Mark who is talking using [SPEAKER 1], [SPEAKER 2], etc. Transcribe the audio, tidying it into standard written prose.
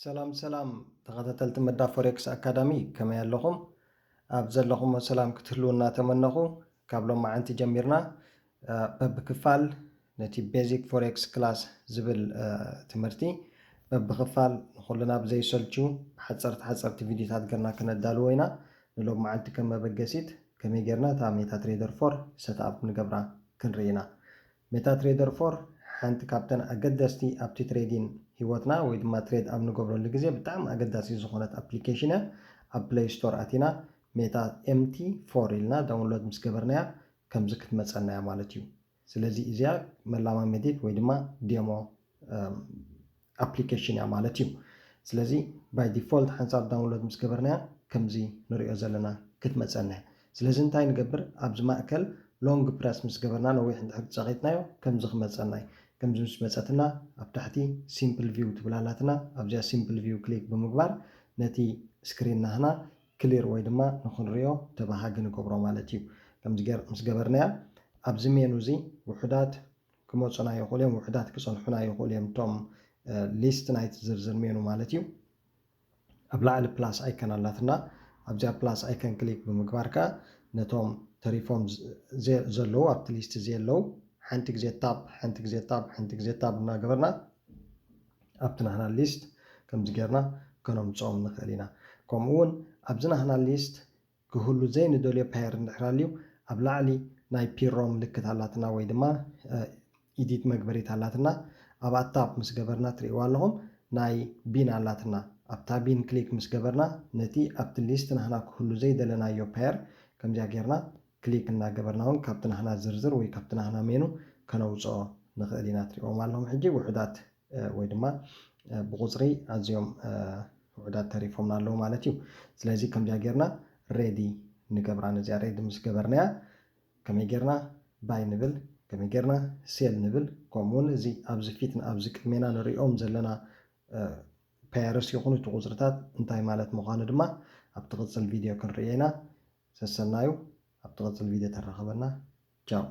[SPEAKER 1] ሰላም ተኸታተልቲ መዳ ፎሬክስ አካዳሚ ከመይ ኣለኹም ኣብ ዘለኹም ሰላም ክትህልውና ተመነኹ ካብ ሎም መዓንቲ ጀሚርና በብክፋል ነቲ ቤዚክ ፎሬክስ ክላስ ዝብል ትምህርቲ በብክፋል ንኹልና ብዘይሰልችው ሓፀርቲ ቪድዮታት ገርና ክነዳልዎ ኢና ንሎም መዓንቲ ከም መበገሲት ከመይ ጌርና እታ ሜታትሬደር 4 ሰትኣፕ ንገብራ ክንርኢ ኢና። ሜታትሬደር 4 ሓንቲ ካብተን ኣገደስቲ ኣብቲ ትሬዲንግ ሂወትና ወይ ድማ ትሬድ ኣብ ንገብረሉ ግዜ ብጣዕሚ ኣገዳሲ ዝኾነት ኣፕሊኬሽን ኣብ ፕሌይ ስቶር ኣቲና ሜታ ኤምቲ 4 ኢልና ዳውንሎድ ምስ ገበርናያ ከምዚ ክትመፀና እያ ማለት እዩ። ስለዚ እዚኣ መላማመዲት ወይ ድማ ዴሞ ኣፕሊኬሽን እያ ማለት እዩ። ስለዚ ባይ ዲፎልት ሓንሳብ ዳውንሎድ ምስ ገበርናያ ከምዚ ንሪኦ ዘለና ክትመፀና እያ። ስለዚ እንታይ ንገብር ኣብዚ ማእከል ሎንግ ፕረስ ምስ ገበርና ነዊሕ እንድሕር ፀቂጥናዮ ከምዚ ክመፀና እዩ። ከምዚ ምስ መፀትና ኣብ ታሕቲ ሲምፕል ቪው ትብላላትና ኣብዚኣ ሲምፕል ቪው ክሊክ ብምግባር ነቲ ስክሪን ናህና ክሊር ወይ ድማ ንኽንሪኦ ተባሃጊ ንገብሮ ማለት እዩ። ከምዚ ምስ ገበርናያ ኣብዚ ሜኑ እዚ ውሕዳት ክመፁና ይኽእሉ እዮም፣ ውሕዳት ክፀንሑና ይኽእሉ እዮም። እቶም ሊስት ናይቲ ዝርዝር ሜኑ ማለት እዩ። ኣብ ላዕሊ ፕላስ ኣይከን ኣላትና ኣብዚኣ ፕላስ ኣይከን ክሊክ ብምግባር ከዓ ነቶም ተሪፎም ዘለዉ ኣብቲ ሊስት ዘለው ሓንቲ ግዜ ታብ ሓንቲ ግዜ ታብ ሓንቲ ግዜ ታብ እናገበርና ኣብቲ ናህና ሊስት ከምዚ ጌርና ከነምፅኦም ንኽእል ኢና። ከምኡ እውን ኣብዚ ናህና ሊስት ክህሉ ዘይንደልዮ ፓየር እንድሕር ሃልዩ ኣብ ላዕሊ ናይ ፒሮ ምልክት ኣላትና ወይ ድማ ኢዲት መግበሪት ኣላትና ኣብኣ ታብ ምስ ገበርና ትሪእዋ ኣለኹም ናይ ቢን ኣላትና ኣብታ ቢን ክሊክ ምስ ገበርና ነቲ ኣብቲ ሊስት ናህና ክህሉ ዘይደለናዮ ፓየር ከምዚኣ ጌርና ክሊክ እናገበርና እውን ካብቲ ናህና ዝርዝር ወይ ካብቲ ናህና ሜኑ ከነውፅኦ ንኽእል ኢና። ትሪእዎም ኣለኹም ሕጂ ውሕዳት ወይ ድማ ብቁፅሪ ኣዝዮም ውሕዳት ተሪፎምና ኣለዉ ማለት እዩ። ስለዚ ከምዚኣ ጌርና ሬዲ ንገብራ ነዚኣ ሬዲ ምስ ገበርናያ ከመይ ጌርና ባይ ንብል ከመይ ጌርና ሴል ንብል ከምኡውን እዚ ኣብዚ ፊት ኣብዚ ቅድሜና ንሪኦም ዘለና ፓየርስ ይኹኑ እቲ ቁፅርታት እንታይ ማለት ምዃኑ ድማ ኣብቲ ቅፅል ቪድዮ ክንሪኦ ኢና። ሰሰናዩ ኣብቲ ቅፅል ቪድዮ ተራኸበና ቻው።